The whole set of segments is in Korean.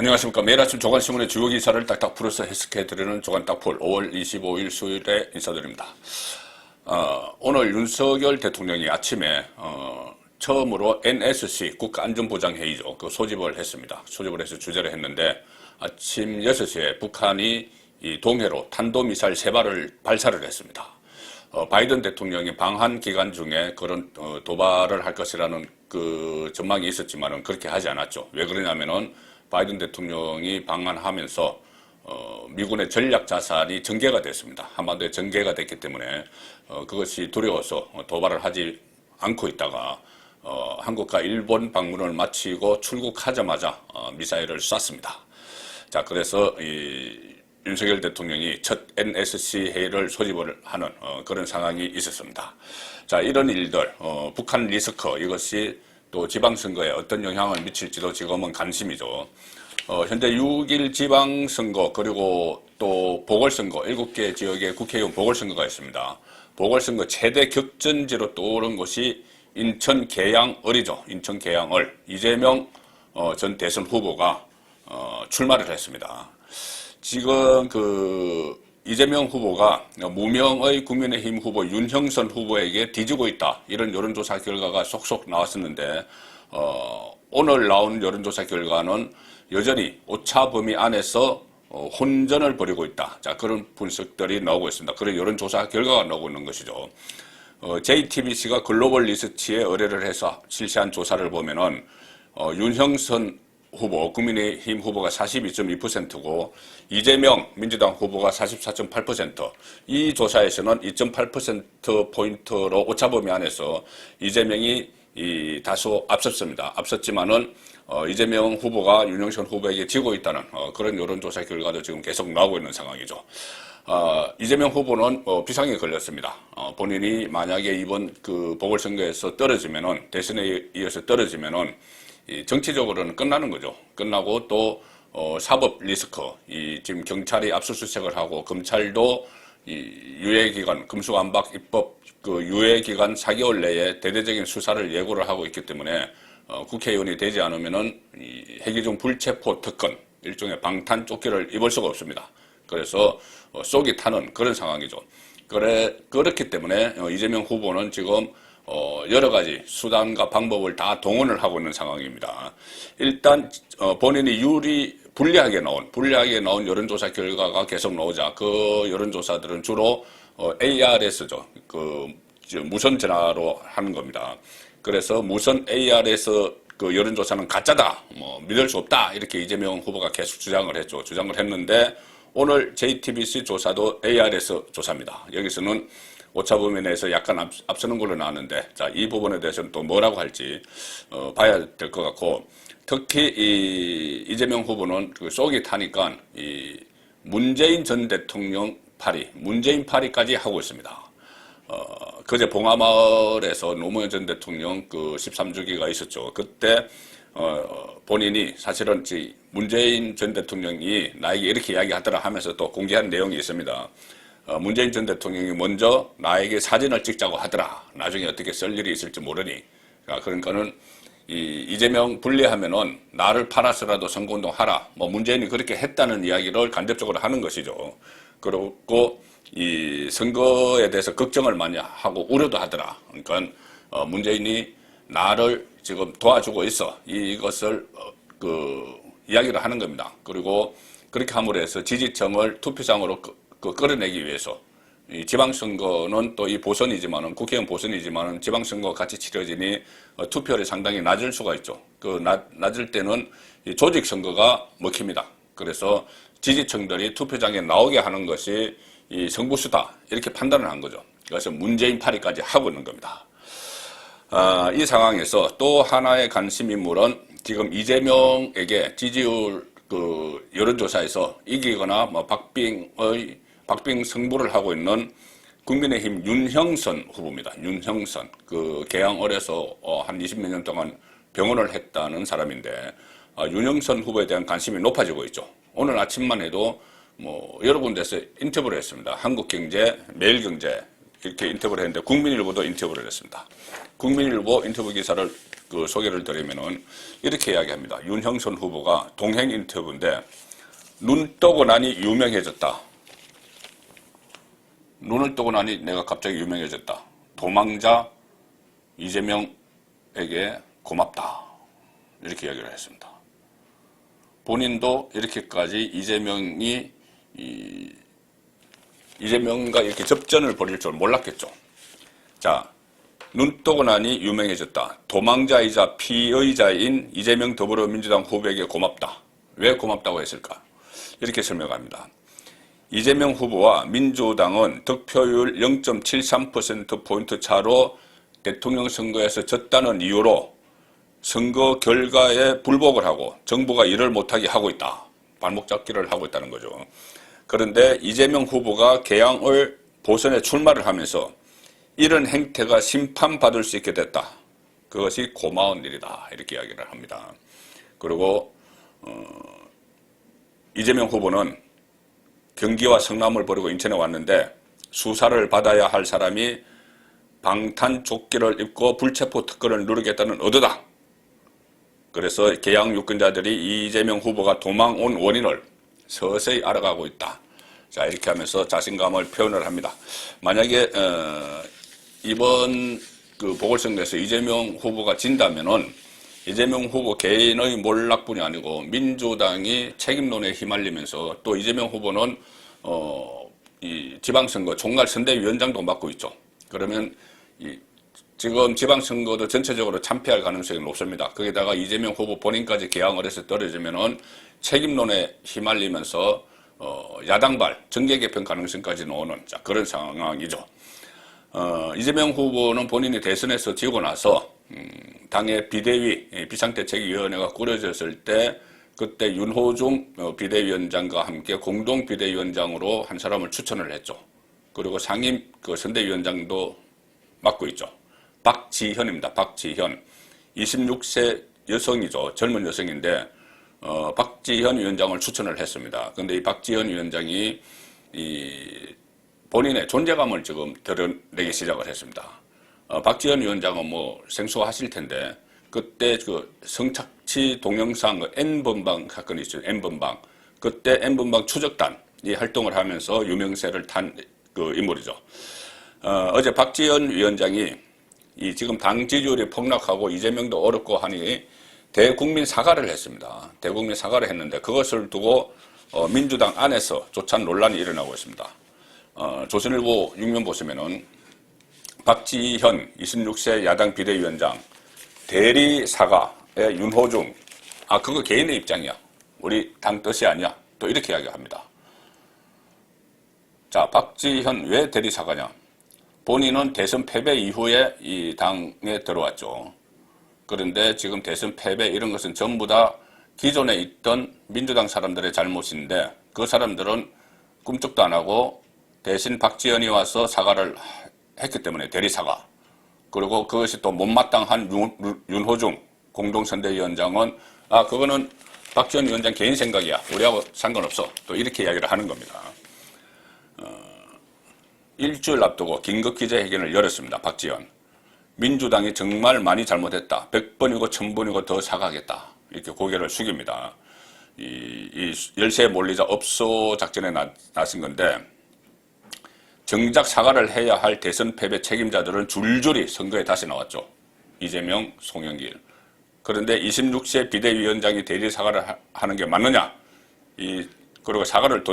안녕하십니까. 매일 아침 조간신문의 주요 기사를 딱딱 풀어서 해석해드리는 조간딱풀 5월 25일 수요일에 인사드립니다. 오늘 윤석열 대통령이 아침에 처음으로 NSC 국가안전보장회의죠. 그 소집을 했습니다. 소집을 해서 주재를 했는데 아침 6시에 북한이 이 동해로 탄도미사일 3발을 발사를 했습니다. 바이든 대통령이 방한 기간 중에 그런 도발을 할 것이라는 그 전망이 있었지만은 그렇게 하지 않았죠. 왜 그러냐면은 바이든 대통령이 방한하면서 미군의 전략 자산이 전개가 됐습니다. 한반도에 전개가 됐기 때문에 그것이 두려워서 도발을 하지 않고 있다가 한국과 일본 방문을 마치고 출국하자마자 미사일을 쐈습니다. 자, 그래서 윤석열 대통령이 첫 NSC 회의를 소집을 하는 그런 상황이 있었습니다. 자, 이런 일들, 북한 리스크 이것이 또 지방선거에 어떤 영향을 미칠지도 지금은 관심이죠. 현재 6일 지방선거 그리고 또 보궐선거 7개 지역의 국회의원 보궐선거가 있습니다. 보궐선거 최대 격전지로 떠오른 곳이 인천 계양을이죠. 인천 계양을 이재명 전 대선 후보가 출마를 했습니다. 지금 이재명 후보가 무명의 국민의힘 후보 윤형선 후보에게 뒤지고 있다. 이런 여론조사 결과가 속속 나왔었는데 오늘 나온 여론조사 결과는 여전히 오차 범위 안에서 혼전을 벌이고 있다. 자, 그런 분석들이 나오고 있습니다. 그런 여론조사 결과가 나오고 있는 것이죠. JTBC가 글로벌 리서치에 의뢰를 해서 실시한 조사를 보면은 윤형선 후보, 국민의힘 후보가 42.2%고 이재명 민주당 후보가 44.8%. 이 조사에서는 2.8%포인트로 오차범위 안에서 이재명이 다소 앞섰습니다. 앞섰지만은 이재명 후보가 윤영선 후보에게 지고 있다는 그런 여론조사 결과도 지금 계속 나오고 있는 상황이죠. 이재명 후보는 비상에 걸렸습니다. 본인이 만약에 이번 그 보궐선거에서 떨어지면은 대선에 이어서 떨어지면은 정치적으로는 끝나는 거죠. 끝나고 또 사법 리스크, 지금 경찰이 압수수색을 하고 검찰도 유예기간 금수완박 입법 그 유예기간 4개월 내에 대대적인 수사를 예고를 하고 있기 때문에 국회의원이 되지 않으면은 해기중 불체포 특권 일종의 방탄 쫓기를 입을 수가 없습니다. 그래서 속이 타는 그런 상황이죠. 그렇기 때문에 이재명 후보는 지금 여러 가지 수단과 방법을 다 동원을 하고 있는 상황입니다. 일단 본인이 불리하게 나온 여론조사 결과가 계속 나오자 그 여론조사들은 주로 ARS죠. 무선 전화로 하는 겁니다. 그래서 무선 ARS 그 여론조사는 가짜다, 믿을 수 없다 이렇게 이재명 후보가 계속 주장을 했죠. 주장을 했는데 오늘 JTBC 조사도 ARS 조사입니다. 여기서는 오차범위 내에서 약간 앞서는 걸로 나왔는데, 자, 이 부분에 대해서는 또 뭐라고 할지, 봐야 될 것 같고, 특히 이재명 후보는 속이 타니까, 문재인 전 대통령 문재인 파리까지 하고 있습니다. 그제 봉하마을에서 노무현 전 대통령 13주기가 있었죠. 그때, 본인이 사실은 문재인 전 대통령이 나에게 이렇게 이야기하더라 하면서 또 공개한 내용이 있습니다. 문재인 전 대통령이 먼저 나에게 사진을 찍자고 하더라. 나중에 어떻게 쓸 일이 있을지 모르니. 그러니까는 이재명 분리하면은 나를 팔아서라도 선거운동 하라. 문재인이 그렇게 했다는 이야기를 간접적으로 하는 것이죠. 그리고 이 선거에 대해서 걱정을 많이 하고 우려도 하더라. 그러니까 문재인이 나를 지금 도와주고 있어. 이것을 이야기를 하는 겁니다. 그리고 그렇게 함으로 해서 지지층을 투표장으로 끌어내기 위해서 이 지방선거는 또 이 보선이지만은 국회의원 보선이지만은 지방선거 같이 치러지니 투표율이 상당히 낮을 수가 있죠. 낮을 때는 이 조직선거가 먹힙니다. 그래서 지지층들이 투표장에 나오게 하는 것이 이 승부수다 이렇게 판단을 한 거죠. 그래서 문재인 파리까지 하고 있는 겁니다. 이 상황에서 또 하나의 관심 인물은 지금 이재명에게 지지율 여론조사에서 이기거나 박빙 승부를 하고 있는 국민의힘 윤형선 후보입니다. 윤형선. 계양을에서 한 20몇 년 동안 병원을 했다는 사람인데, 윤형선 후보에 대한 관심이 높아지고 있죠. 오늘 아침만 해도 여러 군데서 인터뷰를 했습니다. 한국경제, 매일경제, 이렇게 인터뷰를 했는데 국민일보도 인터뷰를 했습니다. 국민일보 인터뷰 기사를 소개를 드리면은 이렇게 이야기합니다. 윤형선 후보가 동행 인터뷰인데 눈 뜨고 나니 유명해졌다. 눈을 뜨고 나니 내가 갑자기 유명해졌다. 도망자 이재명에게 고맙다. 이렇게 이야기를 했습니다. 본인도 이렇게까지 이재명과 이렇게 접전을 벌일 줄 몰랐겠죠. 자, 눈 뜨고 나니 유명해졌다. 도망자이자 피의자인 이재명 더불어민주당 후보에게 고맙다. 왜 고맙다고 했을까? 이렇게 설명합니다. 이재명 후보와 민주당은 득표율 0.73%포인트 차로 대통령 선거에서 졌다는 이유로 선거 결과에 불복을 하고 정부가 일을 못하게 하고 있다. 발목 잡기를 하고 있다는 거죠. 그런데 이재명 후보가 개항을 보선에 출마를 하면서 이런 행태가 심판받을 수 있게 됐다. 그것이 고마운 일이다. 이렇게 이야기를 합니다. 그리고 이재명 후보는 경기와 성남을 버리고 인천에 왔는데 수사를 받아야 할 사람이 방탄조끼를 입고 불체포 특권을 누리겠다는 의도다. 그래서 개항 유권자들이 이재명 후보가 도망온 원인을 서서히 알아가고 있다. 자, 이렇게 하면서 자신감을 표현을 합니다. 만약에 이번 보궐선거에서 이재명 후보가 진다면은 이재명 후보 개인의 몰락뿐이 아니고 민주당이 책임론에 휘말리면서 또 이재명 후보는 이 지방선거 총괄선대위원장도 맡고 있죠. 그러면 지금 지방선거도 전체적으로 참패할 가능성이 높습니다. 거기다가 이재명 후보 본인까지 개항을 해서 떨어지면은 책임론에 휘말리면서 야당발 정계 개편 가능성까지 오는 그런 상황이죠. 이재명 후보는 본인이 대선에서 지고 나서 당의 비대위 비상대책위원회가 꾸려졌을 때 그때 윤호중 비대위원장과 함께 공동 비대위원장으로 한 사람을 추천을 했죠. 그리고 상임 선대위원장도 맡고 있죠. 박지현입니다. 박지현. 26세 여성이죠. 젊은 여성인데 박지현 위원장을 추천을 했습니다. 그런데 이 박지현 위원장이 본인의 존재감을 지금 드러내기 시작을 했습니다. 박지현 위원장은 생소하실 텐데 그때 성착취 동영상 N번방 사건이 있죠. N번방. 그때 N번방 추적단이 활동을 하면서 유명세를 탄 인물이죠. 어제 박지현 위원장이 지금 당 지지율이 폭락하고 이재명도 어렵고 하니 대국민 사과를 했습니다. 대국민 사과를 했는데 그것을 두고 민주당 안에서 조찬 논란이 일어나고 있습니다. 조선일보 6면 보시면은 박지현 26세 야당 비대위원장 대리 사과의 윤호중 그거 개인의 입장이야. 우리 당 뜻이 아니야. 또 이렇게 이야기합니다. 자, 박지현 왜 대리 사과냐? 본인은 대선 패배 이후에 이 당에 들어왔죠. 그런데 지금 대선 패배 이런 것은 전부 다 기존에 있던 민주당 사람들의 잘못인데 그 사람들은 꿈쩍도 안 하고 대신 박지현이 와서 사과를 했기 때문에 대리사과. 그리고 그것이 또 못마땅한 윤호중 공동선대위원장은 그거는 박지원 위원장 개인 생각이야. 우리하고 상관없어. 또 이렇게 이야기를 하는 겁니다. 일주일 앞두고 긴급 기자회견을 열었습니다. 박지원. 민주당이 정말 많이 잘못했다. 100번이고 1000번이고 더 사과하겠다. 이렇게 고개를 숙입니다. 이 열세에 몰리자 업소 작전에 나선 건데 정작 사과를 해야 할 대선 패배 책임자들은 줄줄이 선거에 다시 나왔죠. 이재명, 송영길. 그런데 26세 비대위원장이 대리 사과를 하는 게 맞느냐? 그리고 사과를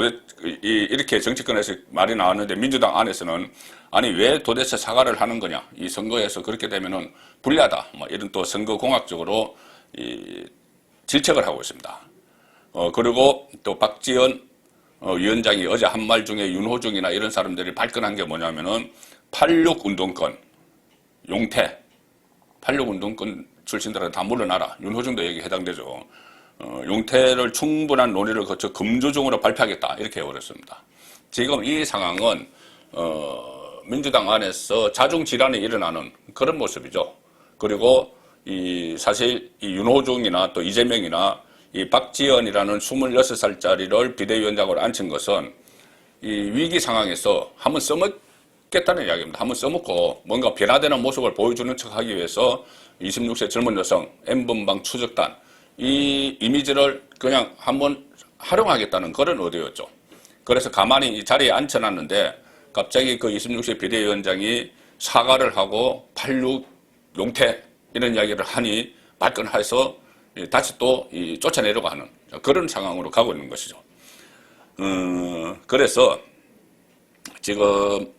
이렇게 정치권에서 말이 나왔는데 민주당 안에서는 아니 왜 도대체 사과를 하는 거냐? 이 선거에서 그렇게 되면은 불리하다. 이런 또 선거공학적으로 질책을 하고 있습니다. 그리고 또 박지원 위원장이 어제 한 말 중에 윤호중이나 이런 사람들이 발끈한 게 뭐냐면은 86 운동권, 용태, 86 운동권 출신들한테 다 물러나라. 윤호중도 여기 해당되죠. 용태를 충분한 논의를 거쳐 금주중으로 발표하겠다. 이렇게 해버렸습니다. 지금 이 상황은 민주당 안에서 자중질환이 일어나는 그런 모습이죠. 그리고 사실 이 윤호중이나 또 이재명이나 이 박지원이라는 26살짜리를 비대위원장으로 앉힌 것은 이 위기 상황에서 한번 써먹겠다는 이야기입니다. 한번 써먹고 뭔가 변화되는 모습을 보여주는 척 하기 위해서 26세 젊은 여성, N번방 추적단, 이 이미지를 그냥 한번 활용하겠다는 그런 의도였죠. 그래서 가만히 이 자리에 앉혀놨는데 갑자기 그 26세 비대위원장이 사과를 하고 86 용태 이런 이야기를 하니 발끈해서 다시 또 쫓아내려고 하는 그런 상황으로 가고 있는 것이죠. 그래서 지금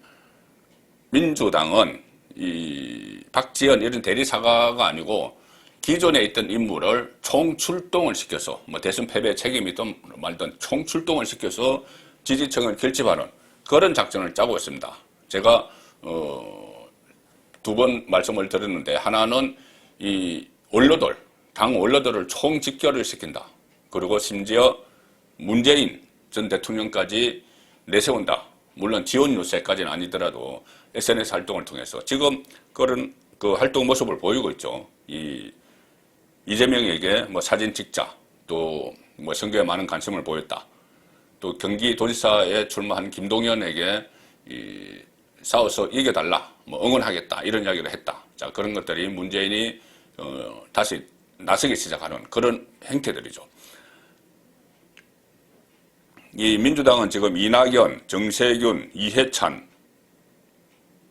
민주당은 이 박지원 이런 대리사과가 아니고 기존에 있던 인물을 총출동을 시켜서 뭐 대선 패배에 책임이 있든 말든 총출동을 시켜서 지지층을 결집하는 그런 작전을 짜고 있습니다. 제가 두 번 말씀을 드렸는데 하나는 이 원로들, 당 원로들을 총집결을 시킨다. 그리고 심지어 문재인 전 대통령까지 내세운다. 물론 지원 유세까지는 아니더라도 SNS 활동을 통해서 지금 그런 그 활동 모습을 보이고 있죠. 이재명에게 뭐 사진 찍자, 또 뭐 선거에 많은 관심을 보였다. 또 경기도지사에 출마한 김동연에게 싸워서 이겨달라, 뭐 응원하겠다 이런 이야기를 했다. 자, 그런 것들이 문재인이 다시 나서기 시작하는 그런 행태들이죠. 이 민주당은 지금 이낙연, 정세균, 이해찬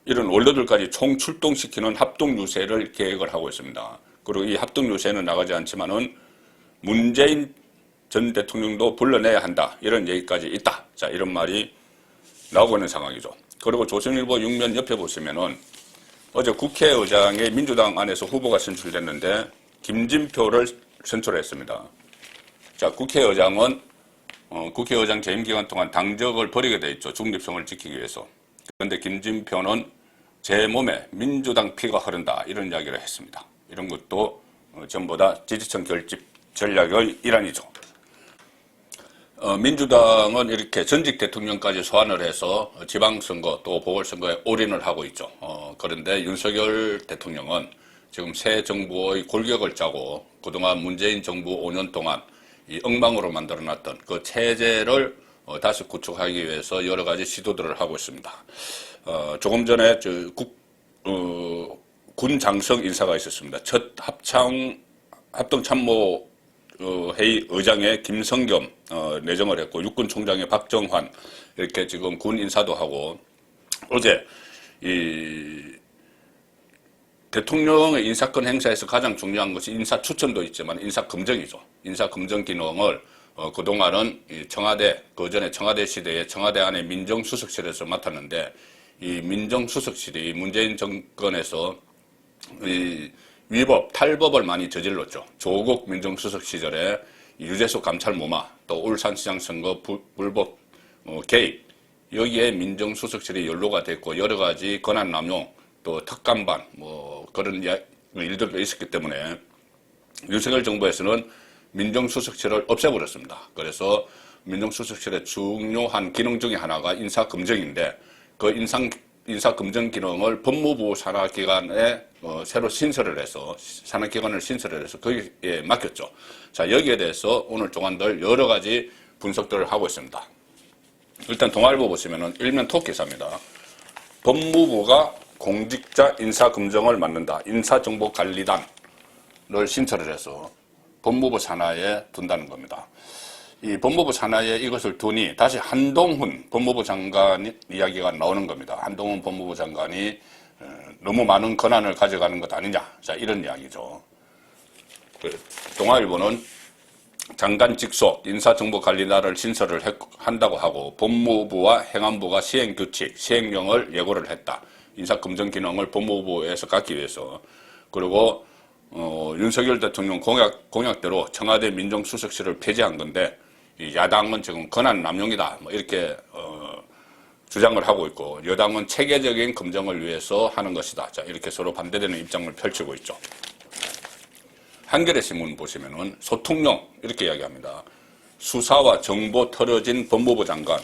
이런 원로들까지 총출동시키는 합동유세를 계획을 하고 있습니다. 그리고 이 합동유세는 나가지 않지만은 문재인 전 대통령도 불러내야 한다. 이런 얘기까지 있다. 자, 이런 말이 나오고 있는 상황이죠. 그리고 조선일보 6면 옆에 보시면은 어제 국회의장에 민주당 안에서 후보가 선출됐는데 김진표를 선출했습니다. 자, 국회의장은 국회의장 재임 기간 동안 당적을 버리게 돼 있죠. 중립성을 지키기 위해서. 그런데 김진표는 제 몸에 민주당 피가 흐른다. 이런 이야기를 했습니다. 이런 것도 전부 다 지지층 결집 전략의 일환이죠. 민주당은 이렇게 전직 대통령까지 소환을 해서 지방선거 또 보궐선거에 올인을 하고 있죠. 그런데 윤석열 대통령은 지금 새 정부의 골격을 짜고 그동안 문재인 정부 5년 동안 이 엉망으로 만들어놨던 그 체제를 다시 구축하기 위해서 여러 가지 시도들을 하고 있습니다. 조금 전에 군 장성 인사가 있었습니다. 첫 합동참모 회의 의장에 김성겸 내정을 했고 육군 총장에 박정환 이렇게 지금 군 인사도 하고 어제 이 대통령의 인사권 행사에서 가장 중요한 것이 인사 추천도 있지만 인사 검증이죠. 인사 검증 기능을 그동안은 청와대 그전에 청와대 시대에 청와대 안에 민정수석실에서 맡았는데 이 민정수석실이 문재인 정권에서 이 위법, 탈법을 많이 저질렀죠. 조국 민정수석 시절에 유재수 감찰 무마, 또 울산시장 선거 불법 개입, 여기에 민정수석실이 연루가 됐고 여러 가지 권한 남용, 또 특감반, 뭐 그런 일들도 있었기 때문에 윤석열 정부에서는 민정수석실을 없애버렸습니다. 그래서 민정수석실의 중요한 기능 중에 하나가 인사검증인데 그 인사검증 기능을 법무부 산하기관에 새로 신설을 해서 산하기관을 신설을 해서 거기에 맡겼죠. 자, 여기에 대해서 오늘 종안들 여러 가지 분석들을 하고 있습니다. 일단 동아일보 보시면은 일면 톱 기사입니다. 법무부가 공직자 인사검증을 맡는다. 인사정보관리단을 신설을 해서 법무부 산하에 둔다는 겁니다. 이 법무부 산하에 이것을 두니 다시 한동훈 법무부 장관 이야기가 나오는 겁니다. 한동훈 법무부 장관이 너무 많은 권한을 가져가는 것 아니냐. 자, 이런 이야기죠. 동아일보는 장관 직속 인사정보관리단을 신설을 한다고 하고 법무부와 행안부가 시행규칙, 시행령을 예고를 했다. 인사검증 기능을 법무부에서 갖기 위해서. 그리고 윤석열 대통령 공약대로 청와대 민정수석실을 폐지한 건데 이 야당은 지금 권한 남용이다. 뭐 이렇게 주장을 하고 있고 여당은 체계적인 검증을 위해서 하는 것이다. 자, 이렇게 서로 반대되는 입장을 펼치고 있죠. 한겨레 신문 보시면은 소통령 이렇게 이야기합니다. 수사와 정보 털어진 법무부 장관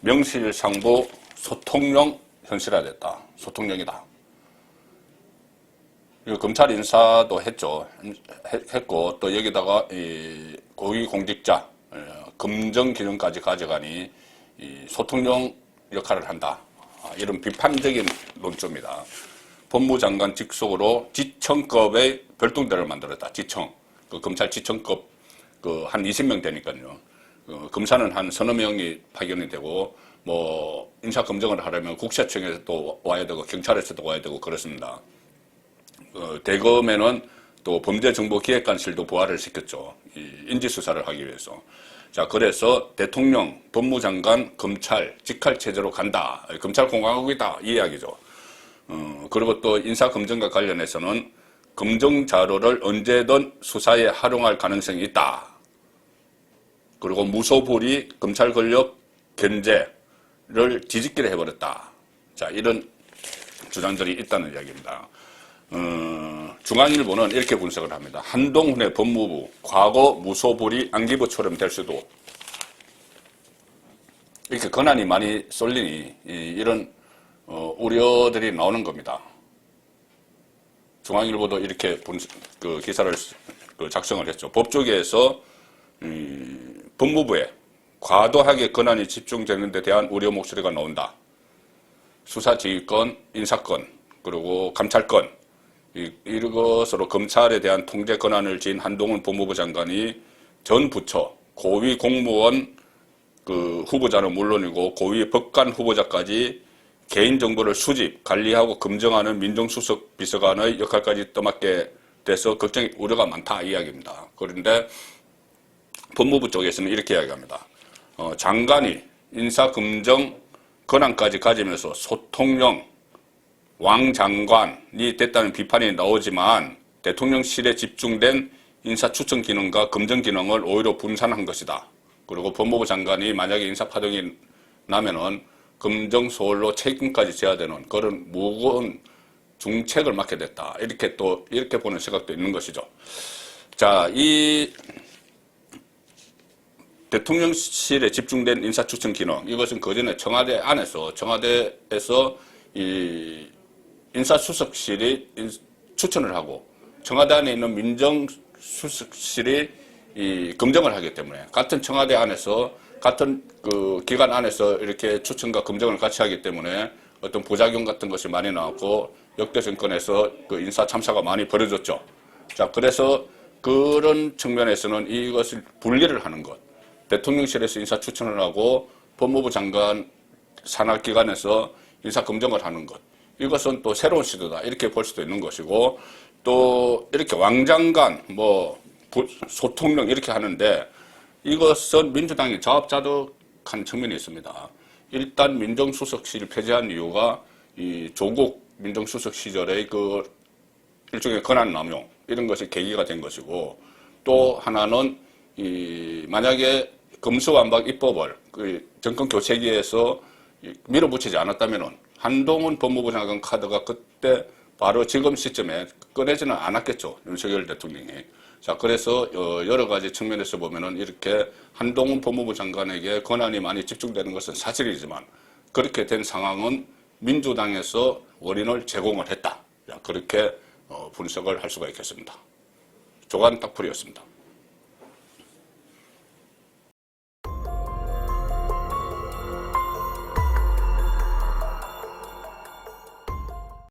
명실상부 소통령 현실화됐다. 소통령이다. 검찰 인사도 했고 또 여기다가 이 고위공직자 검증 기능까지 가져가니 이 소통령 역할을 한다. 이런 비판적인 논조입니다. 법무장관 직속으로 지청급의 별동대를 만들었다. 지청. 그 검찰 지청급 한 20명 되니까요. 검사는 한 서너 명이 파견이 되고 뭐 인사검증을 하려면 국세청에서도 와야 되고 경찰에서도 와야 되고 그렇습니다. 대검에는 또 범죄정보기획관실도 부활을 시켰죠. 인지수사를 하기 위해서. 자, 그래서 대통령, 법무장관, 검찰, 직할체제로 간다. 검찰공화국이다. 이 이야기죠. 그리고 또 인사검증과 관련해서는 검증자료를 언제든 수사에 활용할 가능성이 있다. 그리고 무소불위 검찰 권력 견제를 뒤집기를 해버렸다. 자, 이런 주장들이 있다는 이야기입니다. 중앙일보는 이렇게 분석을 합니다. 한동훈의 법무부, 과거 무소불위 안기부처럼 될 수도. 이렇게 권한이 많이 쏠리니 이런 우려들이 나오는 겁니다. 중앙일보도 이렇게 기사를 작성을 했죠. 법조계에서 법무부에 과도하게 권한이 집중되는 데 대한 우려 목소리가 나온다. 수사지휘권, 인사권, 그리고 감찰권, 이것으로 검찰에 대한 통제 권한을 지닌 한동훈 법무부 장관이 전 부처, 고위 공무원 후보자는 물론이고 고위 법관 후보자까지 개인정보를 수집, 관리하고 검증하는 민정수석 비서관의 역할까지 떠맡게 돼서 걱정이 우려가 많다 이 이야기입니다. 그런데 법무부 쪽에서는 이렇게 이야기합니다. 장관이 인사검증 권한까지 가지면서 소통령 왕장관이 됐다는 비판이 나오지만 대통령실에 집중된 인사추천 기능과 검증 기능을 오히려 분산한 것이다. 그리고 법무부 장관이 만약에 인사파동이 나면은 검증 소홀로 책임까지 져야 되는 그런 무거운 중책을 맡게 됐다. 이렇게 보는 시각도 있는 것이죠. 자, 이 대통령실에 집중된 인사추천 기능, 이것은 그전에 청와대에서 이 인사수석실이 추천을 하고 청와대 안에 있는 민정수석실이 이 검증을 하기 때문에 같은 청와대 안에서 같은 기관 안에서 이렇게 추천과 검증을 같이 하기 때문에 어떤 부작용 같은 것이 많이 나왔고 역대 정권에서 인사 참사가 많이 벌어졌죠. 자, 그래서 그런 측면에서는 이것을 분리를 하는 것. 대통령실에서 인사 추천을 하고 법무부 장관 산하기관에서 인사 검증을 하는 것. 이것은 또 새로운 시도다. 이렇게 볼 수도 있는 것이고 또 이렇게 왕장관, 소통령 이렇게 하는데 이것은 민주당이 자업자득한 측면이 있습니다. 일단 민정수석실 폐지한 이유가 이 조국 민정수석 시절의 일종의 권한 남용 이런 것이 계기가 된 것이고 또 하나는 만약에 검수완박 입법을 정권 교체기에서 밀어붙이지 않았다면은 한동훈 법무부 장관 카드가 그때 바로 지금 시점에 꺼내지는 않았겠죠. 윤석열 대통령이. 자, 그래서 여러 가지 측면에서 보면은 이렇게 한동훈 법무부 장관에게 권한이 많이 집중되는 것은 사실이지만 그렇게 된 상황은 민주당에서 원인을 제공을 했다. 그렇게 분석을 할 수가 있겠습니다. 조간 딱풀이었습니다.